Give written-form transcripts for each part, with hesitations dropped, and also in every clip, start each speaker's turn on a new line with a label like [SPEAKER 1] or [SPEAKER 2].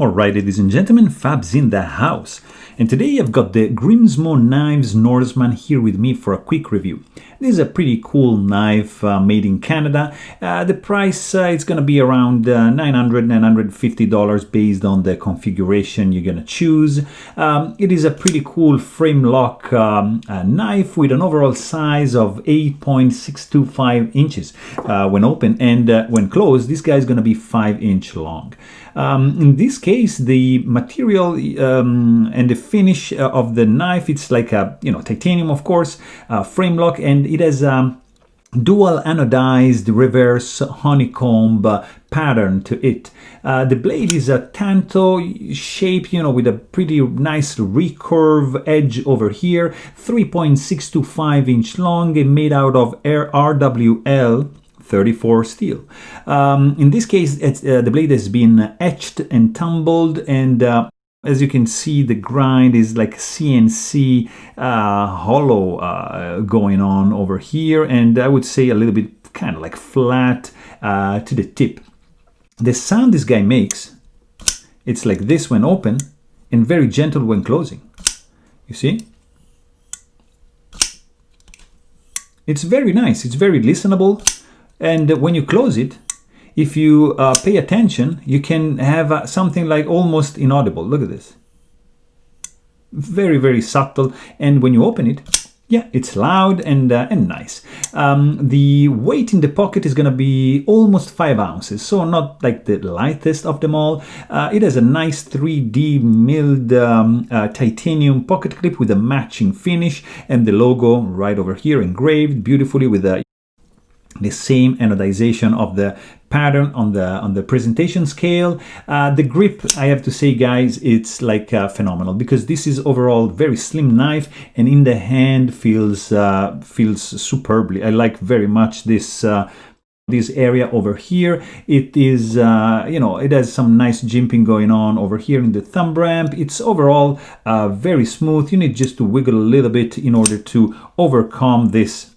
[SPEAKER 1] Alright, ladies and gentlemen, Fab's in the house. And today I've got the Grimsmo Knives Norseman here with me for a quick review. This is a pretty cool knife made in Canada. The price is going to be around $900, $950 based on the configuration you're going to choose. It is a pretty cool frame lock knife with an overall size of 8.625 inches when open, and when closed, this guy is going to be 5-inch long. In this case, the material and the finish of the knife, it's like a titanium, of course, frame lock, and it has dual anodized reverse honeycomb pattern to it. The blade is a tanto shape, with a pretty nice recurve edge over here, 3.625-inch long, and made out of RWL 34 steel. In this case, the blade has been etched and tumbled, and as you can see, the grind is like CNC hollow going on over here, and I would say a little bit kind of like flat to the tip. The sound this guy makes, it's like this when open and very gentle when closing. You see? It's very nice, it's very listenable, and when you close it, if you pay attention, you can have something like almost inaudible. Look at this. Very, very subtle. And when you open it, yeah, it's loud and nice. The weight in the pocket is going to be almost 5 ounces, so not like the lightest of them all. It has a nice 3D milled titanium pocket clip with a matching finish, and the logo right over here engraved beautifully with the same anodization of the pattern on the presentation scale. The grip, I have to say, guys, it's like phenomenal, because this is overall very slim knife, and in the hand feels superbly. I like very much this area over here. It is it has some nice jimping going on over here in the thumb ramp. It's overall very smooth. You need just to wiggle a little bit in order to overcome this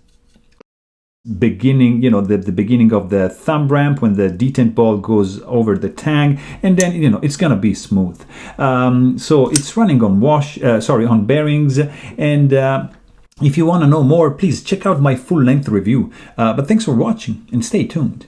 [SPEAKER 1] beginning, the beginning of the thumb ramp when the detent ball goes over the tang, and then it's gonna be smooth. So it's running on on bearings, and if you want to know more, please check out my full-length review. But thanks for watching and stay tuned.